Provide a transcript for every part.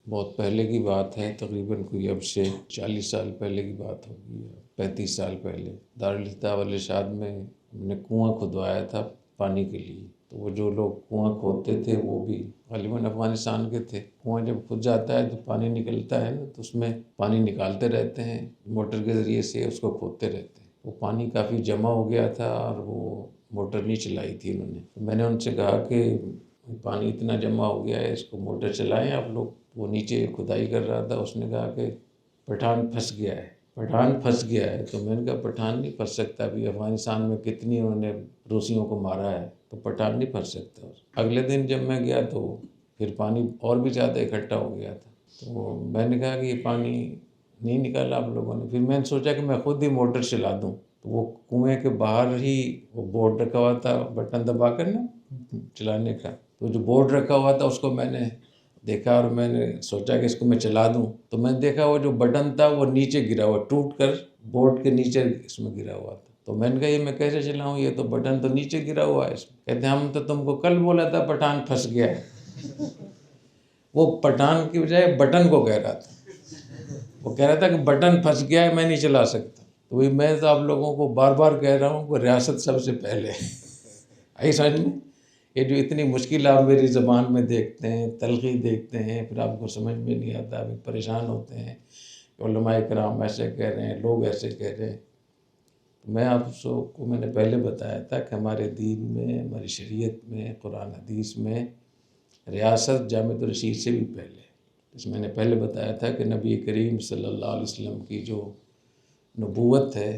بہت پہلے کی بات ہے، تقریباً کوئی اب سے 40 سال پہلے کی بات ہوگی، 35 سال پہلے دارالفتاح والارشاد میں ہم نے کنواں کھدوایا تھا پانی کے لیے۔ تو وہ جو لوگ کنواں کھودتے تھے وہ بھی غالباً افغانستان کے تھے۔ کنواں جب کھد جاتا ہے تو پانی نکلتا ہے نا، تو اس میں پانی نکالتے رہتے ہیں، موٹر کے ذریعے سے اس کو کھودتے رہتے ہیں۔ وہ پانی کافی جمع ہو گیا تھا اور وہ موٹر نہیں چلائی تھی انہوں نے۔ میں نے ان سے کہا کہ پانی اتنا جمع ہو گیا ہے، اس کو موٹر چلائیں آپ لوگ۔ وہ نیچے کھدائی کر رہا تھا، اس نے کہا کہ پٹھان پھنس گیا ہے، پٹھان پھنس گیا ہے۔ تو میں نے کہا پٹھان نہیں پھنس سکتا، ابھی افغانستان میں کتنی انہوں نے روسیوں کو مارا ہے، تو پٹھان نہیں پھنس سکتا۔ اگلے دن جب میں گیا تو پھر پانی اور بھی زیادہ اکٹھا ہو گیا تھا۔ تو میں نے کہا کہ یہ پانی نہیں نکالا آپ لوگوں نے۔ پھر میں نے سوچا کہ میں خود ہی موٹر چلا دوں۔ تو وہ کنویں کے باہر ہی وہ بورڈ رکھا ہوا تھا، بٹن دبا کر نا چلانے کا، تو جو بورڈ رکھا ہوا تھا اس کو میں نے دیکھا اور میں نے سوچا کہ اس کو میں چلا دوں۔ تو میں نے دیکھا وہ جو بٹن تھا وہ نیچے گرا ہوا، ٹوٹ کر بورڈ کے نیچے اس میں گرا ہوا تھا۔ تو میں نے کہا یہ میں کیسے چلاؤں، یہ تو بٹن تو نیچے گرا ہوا ہے اس میں۔ کہتے ہیں ہم تو تم کو کل بولا تھا پٹھان پھنس گیا ہے۔ وہ پٹھان کی بجائے بٹن کو کہہ رہا تھا، وہ کہہ رہا تھا کہ بٹن پھنس گیا ہے، میں نہیں چلا سکتا۔ تو وہی میں تو آپ لوگوں کو بار بار کہہ رہا ہوں کہ ریاست سب سے پہلے آئی سمجھ میں۔ یہ جو اتنی مشکل آپ میری زبان میں دیکھتے ہیں، تلخی دیکھتے ہیں، پھر آپ کو سمجھ میں نہیں آتا، ابھی پریشان ہوتے ہیں، علماء کرام ایسے کہہ رہے ہیں، لوگ ایسے کہہ رہے ہیں۔ میں آپ کو میں نے پہلے بتایا تھا کہ ہمارے دین میں، ہماری شریعت میں، قرآن حدیث میں ریاست جامعۃ الرشید سے بھی پہلے۔ اس میں نے پہلے بتایا تھا کہ نبی کریم صلی اللہ علیہ وسلم کی جو نبوت ہے،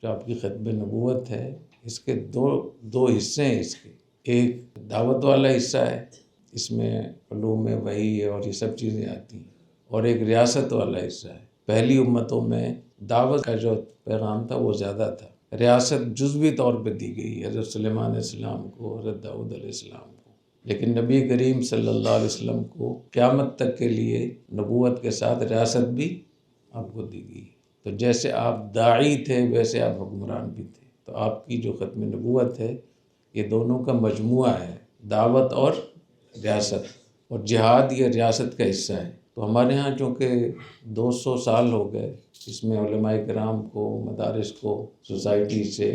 جو آپ کی ختم نبوت ہے، اس کے دو حصے ہیں اس کے۔ ایک دعوت والا حصہ ہے، اس میں علوم وحی اور یہ سب چیزیں آتی ہیں، اور ایک ریاست والا حصہ ہے۔ پہلی امتوں میں دعوت کا جو پیغام تھا وہ زیادہ تھا، ریاست جزوی طور پہ دی گئی حضرت سلیمان علیہ السلام کو، حضرت داؤد علیہ السلام کو۔ لیکن نبی کریم صلی اللہ علیہ وسلم کو قیامت تک کے لیے نبوت کے ساتھ ریاست بھی آپ کو دی گئی۔ تو جیسے آپ داعی تھے ویسے آپ حکمران بھی تھے۔ تو آپ کی جو ختم نبوت ہے یہ دونوں کا مجموعہ ہے، دعوت اور ریاست، اور جہاد یہ ریاست کا حصہ ہے۔ تو ہمارے ہاں چونکہ 200 سال ہو گئے، اس میں علماء کرام کو، مدارس کو، سوسائٹی سے،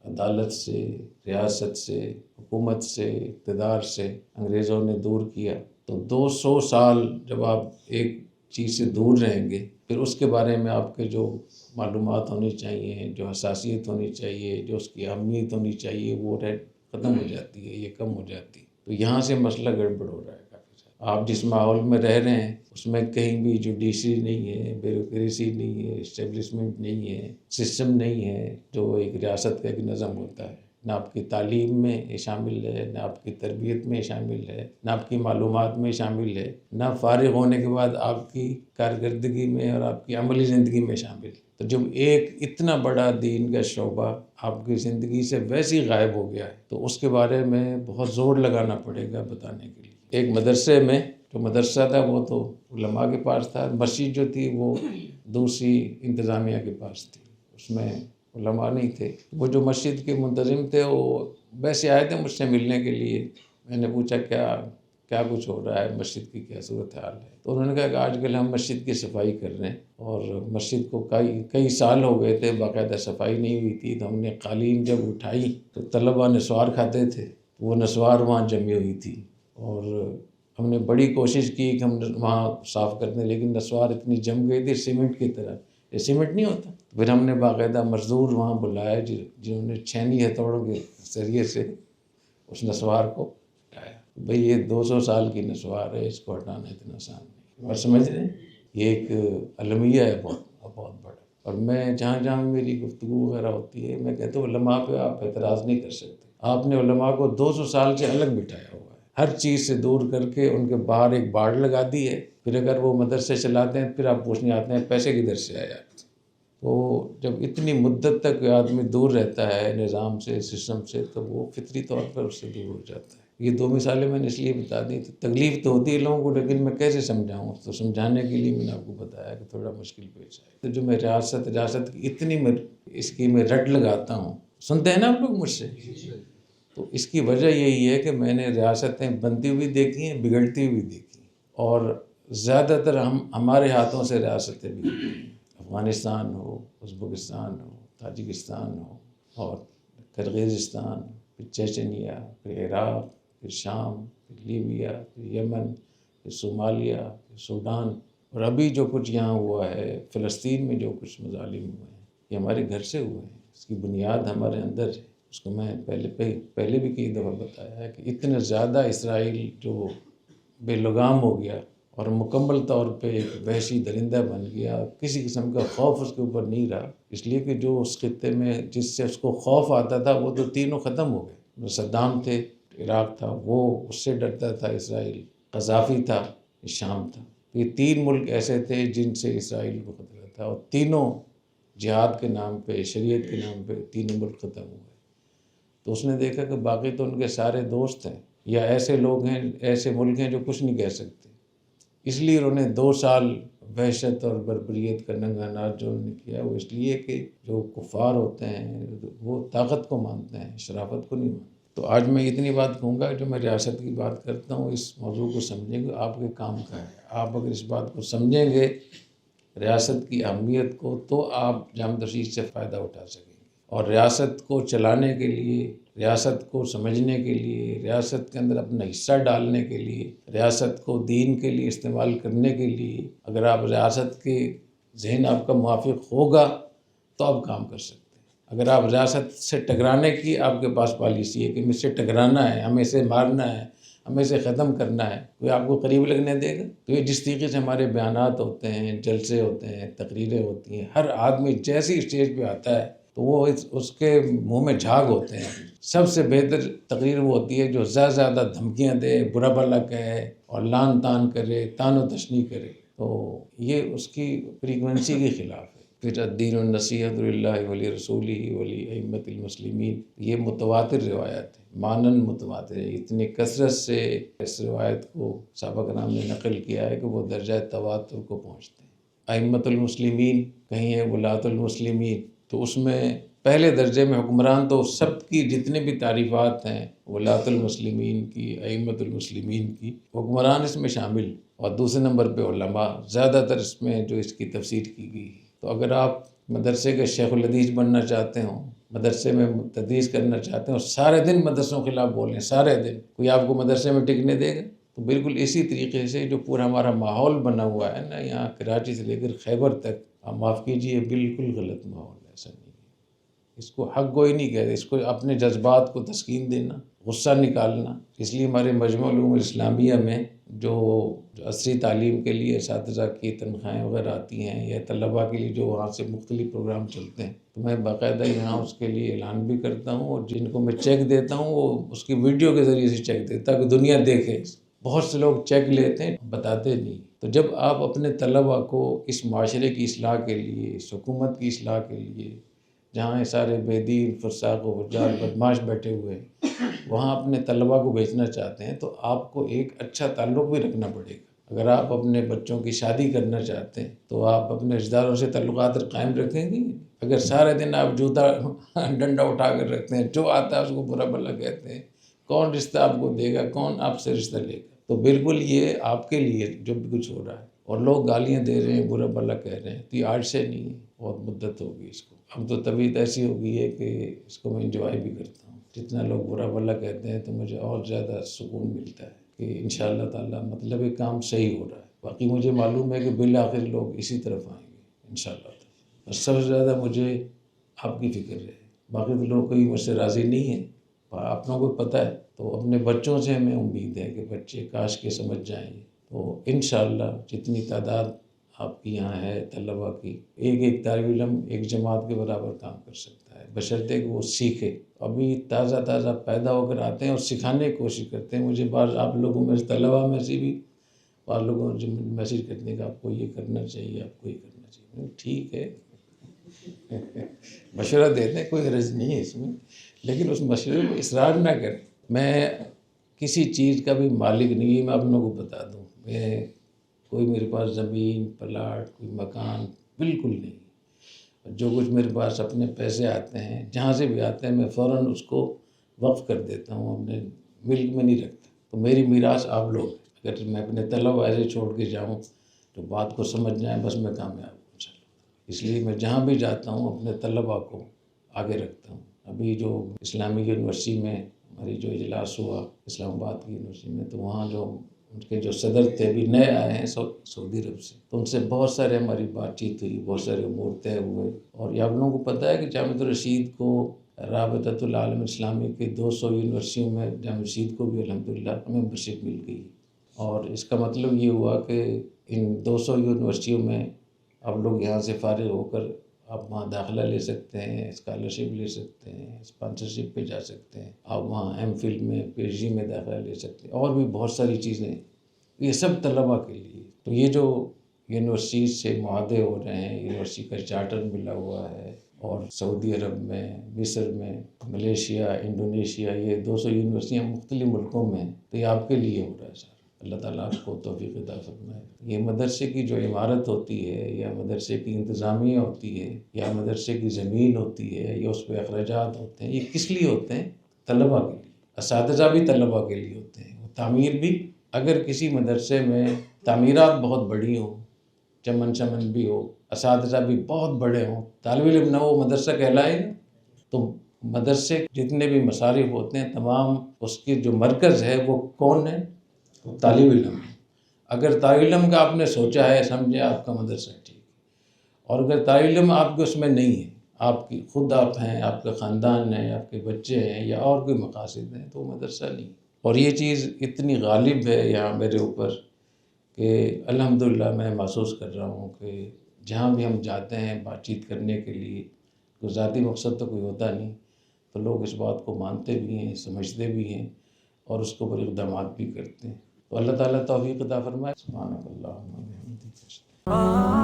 عدالت سے، ریاست سے، حکومت سے، اقتدار سے انگریزوں نے دور کیا۔ تو 200 سال جب آپ ایک چیز سے دور رہیں گے، پھر اس کے بارے میں آپ کے جو معلومات ہونی چاہیے، جو حساسیت ہونی چاہیے، جو اس کی اہمیت ہونی چاہیے، وہ ختم ہو جاتی ہے، یہ کم ہو جاتی ہے۔ تو یہاں سے مسئلہ گڑبڑ ہو رہا ہے کافی زیادہ۔ آپ جس ماحول میں رہ رہے ہیں اس میں کہیں بھی جوڈیشری نہیں ہے، بیوروکریسی نہیں ہے، اسٹیبلشمنٹ نہیں ہے، سسٹم نہیں ہے جو ایک ریاست کا ایک نظم ہوتا ہے۔ نہ آپ کی تعلیم میں یہ شامل ہے، نہ آپ کی تربیت میں شامل ہے، نہ آپ کی معلومات میں شامل ہے، نہ فارغ ہونے کے بعد آپ کی کارکردگی میں اور آپ کی عملی زندگی میں شامل ہے۔ تو جب ایک اتنا بڑا دین کا شعبہ آپ کی زندگی سے ویسے ہی غائب ہو گیا ہے تو اس کے بارے میں بہت زور لگانا پڑے گا بتانے کے لیے۔ ایک مدرسے میں، جو مدرسہ تھا وہ تو علماء کے پاس تھا، مسجد جو تھی وہ دوسری انتظامیہ کے پاس تھی، اس میں علماء نہیں تھے۔ وہ جو مسجد کے منتظم تھے وہ ویسے آئے تھے مجھ سے ملنے کے لیے۔ میں نے پوچھا کیا کچھ ہو رہا ہے، مسجد کی کیا صورتحال ہے؟ تو انہوں نے کہا کہ آج کل ہم مسجد کی صفائی کر رہے ہیں، اور مسجد کو کئی سال ہو گئے تھے باقاعدہ صفائی نہیں ہوئی تھی۔ تو ہم نے قالین جب اٹھائی تو طلباء نسوار کھاتے تھے، وہ نسوار وہاں جمی ہوئی تھی، اور ہم نے بڑی کوشش کی کہ ہم وہاں صاف کر دیں، لیکن نسوار اتنی جم گئی تھی سیمنٹ کی طرح، یہ سیمنٹ نہیں ہوتا۔ پھر ہم نے باقاعدہ مزدور وہاں بلائے جنہوں نے چھینی ہتھوڑوں کے ذریعے سے اس نسوار کو ہٹایا۔ بھئی یہ 200 سال کی نسوار ہے، اس کو ہٹانا اتنا آسان نہیں۔ اور سمجھ رہے ہیں یہ ایک المیہ ہے بہت بڑا۔ اور میں جہاں میری گفتگو وغیرہ ہوتی ہے میں کہتا ہوں علماء پہ آپ اعتراض نہیں کر سکتے۔ آپ نے علماء کو 200 سال سے الگ بٹھایا ہوا ہے، ہر چیز سے دور کر کے ان کے باہر ایک باڑ لگا دی ہے۔ پھر اگر وہ مدرسے چلاتے ہیں پھر آپ پوچھنے آتے ہیں پیسے کدھر سے آیا۔ تو جب اتنی مدت تک آدمی دور رہتا ہے نظام سے، سسٹم سے، تو وہ فطری طور پر اس سے دور ہو جاتا ہے۔ یہ 2 مثالیں میں نے اس لیے بتا دی، تو تکلیف تو ہوتی ہے لوگوں کو، لیکن میں کیسے سمجھاؤں؟ تو سمجھانے کے لیے میں نے آپ کو بتایا کہ تھوڑا مشکل پیش آئے۔ تو جو میں ریاست کی اتنی اس کی میں رٹ لگاتا ہوں، سنتے ہیں نا آپ لوگ مجھ سے، تو اس کی وجہ یہی ہے کہ میں نے ریاستیں بنتی ہوئی دیکھی ہیں، بگڑتی ہوئی دیکھی ہیں، اور زیادہ تر ہمارے ہاتھوں سے ریاستیں بھی ہوئی ہیں، افغانستان ہو، ازبکستان ہو، تاجکستان ہو، اور کرغیزستان، پھر چیچنیا، پھر عراق، پھر شام، پھر لیبیا، پھر یمن، پھر صومالیہ، پھر سوڈان، اور ابھی جو کچھ یہاں ہوا ہے فلسطین میں، جو کچھ مظالم ہوئے ہیں یہ ہمارے گھر سے ہوئے ہیں، اس کی بنیاد ہمارے اندر ہے۔ اس کو میں پہلے بھی کئی دفعہ بتایا ہے کہ اتنا زیادہ اسرائیل جو بے لگام ہو گیا اور مکمل طور پہ ایک وحشی درندہ بن گیا، کسی قسم کا خوف اس کے اوپر نہیں رہا، اس لیے کہ جو اس خطے میں جس سے اس کو خوف آتا تھا وہ تو تینوں ختم ہو گئے۔ جو صدام تھے، عراق تھا، وہ اس سے ڈرتا تھا اسرائیل، قذافی تھا، شام تھا۔ یہ 3 ملک ایسے تھے جن سے اسرائیل کو خطرہ تھا، اور تینوں جہاد کے نام پہ، شریعت کے نام پہ تینوں ملک ختم ہو گئے۔ تو اس نے دیکھا کہ باقی تو ان کے سارے دوست ہیں، یا ایسے لوگ ہیں، ایسے ملک ہیں جو کچھ نہیں کہہ سکتے، اس لیے انہوں نے 2 سال وحشت اور بربریت کا ننگا ناچ جو انہوں نے کیا، وہ اس لیے کہ جو کفار ہوتے ہیں وہ طاقت کو مانتے ہیں، شرافت کو نہیں مانتے۔ تو آج میں اتنی بات کہوں گا، جو میں ریاست کی بات کرتا ہوں، اس موضوع کو سمجھیں گے، آپ کے کام کا ہے۔ آپ اگر اس بات کو سمجھیں گے، ریاست کی اہمیت کو، تو آپ جامع تشریح سے فائدہ اٹھا سکیں گے، اور ریاست کو چلانے کے لیے، ریاست کو سمجھنے کے لیے، ریاست کے اندر اپنا حصہ ڈالنے کے لیے، ریاست کو دین کے لیے استعمال کرنے کے لیے، اگر آپ ریاست کے ذہن آپ کا موافق ہوگا تو آپ کام کر سکتے ہیں۔ اگر آپ ریاست سے ٹکرانے کی آپ کے پاس پالیسی ہے کہ مجھ سے ٹکرانا ہے، ہمیں اسے مارنا ہے، ہمیں اسے ختم کرنا ہے، کوئی آپ کو قریب لگنے دے گا؟ تو یہ جس طریقے سے ہمارے بیانات ہوتے ہیں، جلسے ہوتے ہیں، تقریریں ہوتی ہیں، ہر آدمی جیسی اسٹیج پہ آتا ہے تو وہ اس کے منہ میں جھاگ ہوتے ہیں۔ سب سے بہتر تقریر وہ ہوتی ہے جو زیادہ دھمکیاں دے، برا بھلا کہے اور لان تان کرے، تان و تشنیع کرے، تو یہ اس کی فریکوینسی کے خلاف ہے۔ پھر الدین النصیحۃ للہ ولی رسولہ ولی ائمۃ المسلمین، یہ متواتر روایت ہے، مانن متواتر ہے، اتنی کثرت سے اس روایت کو صحابہ کرام نے نقل کیا ہے کہ وہ درجہ تواتر کو پہنچتے ہیں۔ ائمۃ المسلمین کہیں ہے ولاۃ المسلمین، تو اس میں پہلے درجے میں حکمران تو سب کی جتنے بھی تعریفات ہیں ولاۃ المسلمین کی، ائمۃ المسلمین کی، حکمران اس میں شامل، اور دوسرے نمبر پہ علماء، زیادہ تر اس میں جو اس کی تفسیر کی گئی ہے۔ تو اگر آپ مدرسے کے شیخ الحدیث بننا چاہتے ہوں، مدرسے میں تدریس کرنا چاہتے ہیں اور سارے دن مدرسوں کے خلاف بولیں، سارے دن، کوئی آپ کو مدرسے میں ٹکنے دے گا؟ تو بالکل اسی طریقے سے جو پورا ہمارا ماحول بنا ہوا ہے نا، یہاں کراچی سے لے کر خیبر تک، آپ معاف کیجیے، بالکل غلط ماحول ہے، ایسا نہیں ہے۔ اس کو حق گوئی نہیں کہتے، اس کو اپنے جذبات کو تسکین دینا، غصہ نکالنا۔ اس لیے ہمارے مجمع العلوم الاسلامیہ میں جو عصری تعلیم کے لیے اساتذہ کی تنخواہیں وغیرہ آتی ہیں، یا طلباء کے لیے جو وہاں سے مختلف پروگرام چلتے ہیں، تو میں باقاعدہ یہاں اس کے لیے اعلان بھی کرتا ہوں، اور جن کو میں چیک دیتا ہوں وہ اس کی ویڈیو کے ذریعے سے چیک دیتا تاکہ دنیا دیکھے۔ بہت سے لوگ چیک لیتے ہیں، بتاتے نہیں۔ تو جب آپ اپنے طلباء کو اس معاشرے کی اصلاح کے لیے، اس حکومت کی اصلاح کے لیے، جہاں یہ سارے بے دین، فساق و فجار، بدماش بیٹھے ہوئے ہیں، وہاں اپنے طلباء کو بھیجنا چاہتے ہیں، تو آپ کو ایک اچھا تعلق بھی رکھنا پڑے گا۔ اگر آپ اپنے بچوں کی شادی کرنا چاہتے ہیں تو آپ اپنے رشتہ داروں سے تعلقات قائم رکھیں گے۔ اگر سارے دن آپ جوتا ڈنڈا اٹھا کر رکھتے ہیں، جو آتا ہے اس کو برا بھلا کہتے ہیں، کون رشتہ آپ کو دے گا، کون آپ سے رشتہ لے گا؟ تو بالکل یہ آپ کے لیے جو بھی کچھ ہو رہا ہے، اور لوگ گالیاں دے رہے ہیں، برا بھلا کہہ رہے ہیں، تو یہ آج سے نہیں ہے، بہت مدت ہوگی اس کو۔ اب تو طبیعت ایسی ہو گئی ہے کہ اس کو میں انجوائے بھی کرتا ہوں۔ جتنا لوگ برا بھلا کہتے ہیں تو مجھے اور زیادہ سکون ملتا ہے کہ انشاءاللہ تعالیٰ مطلب یہ کام صحیح ہو رہا ہے۔ باقی مجھے معلوم ہے کہ بالآخر لوگ اسی طرف آئیں گے انشاءاللہ تعالیٰ، اور سب سے زیادہ مجھے آپ کی فکر ہے۔ باقی تو لوگ کوئی مجھ سے راضی نہیں ہیں، آپ لوگوں کو پتہ ہے۔ تو اپنے بچوں سے ہمیں امید ہے کہ بچے کاش کے سمجھ جائیں گے، تو انشاءاللہ جتنی تعداد آپ کی یہاں ہے طلباء کی، ایک طالب علم ایک جماعت کے برابر کام کر سکتا ہے، بشرطے کہ وہ سیکھے۔ ابھی تازہ پیدا ہو کر آتے ہیں اور سکھانے کی کوشش کرتے ہیں۔ مجھے بعض آپ لوگوں میں طلباء میں سے بھی بعض لوگوں نے میسیج کرتے ہیں کہ آپ کو یہ کرنا چاہیے، آپ کو یہ کرنا چاہیے۔ ٹھیک ہے، مشورہ دیتے ہیں، کوئی غرض نہیں ہے اس میں، لیکن اس مشورے کو اصرار نہ کریں۔ میں کسی چیز کا بھی مالک نہیں ہے، میں آپ لوگوں کو بتا دوں، میں کوئی میرے پاس زمین، پلاٹ، کوئی مکان بالکل نہیں۔ جو کچھ میرے پاس اپنے پیسے آتے ہیں، جہاں سے بھی آتے ہیں، میں فوراً اس کو وقف کر دیتا ہوں، اپنے ملک میں نہیں رکھتا۔ تو میری میراث آپ لوگ ہیں۔ اگر میں اپنے طلبہ ایسے چھوڑ کے جاؤں تو بات کو سمجھ جائیں، بس میں کامیاب ہوں انشاءاللہ۔ اس لیے میں جہاں بھی جاتا ہوں اپنے طلبہ کو آگے رکھتا ہوں۔ ابھی جو اسلامی یونیورسٹی میں ہماری جو اجلاس ہوا اسلام آباد کی یونیورسٹی میں، تو وہاں جو ان کے جو صدر تھے ابھی نئے آئے ہیں سعودی عرب سے، تو ان سے بہت سارے ہماری بات چیت ہوئی، بہت سارے امور طے ہوئے۔ اور یہ آپ لوگوں کو پتہ ہے کہ جامعۃ الرشید کو رابطۃ العالم اسلامی کے 200 یونیورسٹیوں میں جامعۃ الرشید کو بھی الحمدللہ ممبرشپ مل گئی، اور اس کا مطلب یہ ہوا کہ ان 200 یونیورسٹیوں میں آپ لوگ یہاں سے فارغ ہو کر آپ وہاں داخلہ لے سکتے ہیں، اسکالرشپ لے سکتے ہیں، اسپانسرشپ پہ جا سکتے ہیں، آپ وہاں ایم فل میں پی ایچ ڈی میں داخلہ لے سکتے ہیں، اور بھی بہت ساری چیزیں، یہ سب طلبہ کے لیے۔ تو یہ جو یونیورسٹی سے معاہدے ہو رہے ہیں، یونیورسٹی کا چارٹر ملا ہوا ہے، اور سعودی عرب میں، مصر میں، ملیشیا، انڈونیشیا، یہ 200 یونیورسٹیاں مختلف ملکوں میں ہیں، تو یہ آپ کے لیے ہو رہا ہے سر۔ اللہ تعالیٰ آپ کو توفیق عطا فرمائے۔ یہ مدرسے کی جو عمارت ہوتی ہے، یا مدرسے کی انتظامیہ ہوتی ہے، یا مدرسے کی زمین ہوتی ہے، یا اس پہ اخراجات ہوتے ہیں، یہ کس لیے ہوتے ہیں؟ طلبہ کے لیے۔ اساتذہ بھی طلبہ کے لیے ہوتے ہیں، تعمیر بھی۔ اگر کسی مدرسے میں تعمیرات بہت بڑی ہوں، چمن چمن بھی ہو، اساتذہ بھی بہت بڑے ہوں، طالب علم نہ وہ مدرسہ کہلائے گا؟ تو مدرسے جتنے بھی مصارف ہوتے ہیں تمام، اس کے جو مرکز ہے وہ کون ہے؟ طالب علم ہے۔ اگر طالب علم کا آپ نے سوچا ہے، سمجھے آپ کا مدرسہ ٹھیک ہے، اور اگر طالب علم آپ کے اس میں نہیں ہے، آپ کی خود آپ ہیں، آپ کا خاندان ہے، آپ کے بچے ہیں، یا اور کوئی مقاصد ہیں، تو وہ مدرسہ نہیں۔ اور یہ چیز اتنی غالب ہے یہاں میرے اوپر کہ الحمدللہ میں محسوس کر رہا ہوں کہ جہاں بھی ہم جاتے ہیں بات چیت کرنے کے لیے، کوئی ذاتی مقصد تو کوئی ہوتا نہیں، تو لوگ اس بات کو مانتے بھی ہیں، سمجھتے بھی ہیں، اور اس کے اوپر اقدامات بھی کرتے ہیں۔ تو اللہ تعالیٰ توفیق عطا فرمائے۔ سبحانک اللہم و بحمدک۔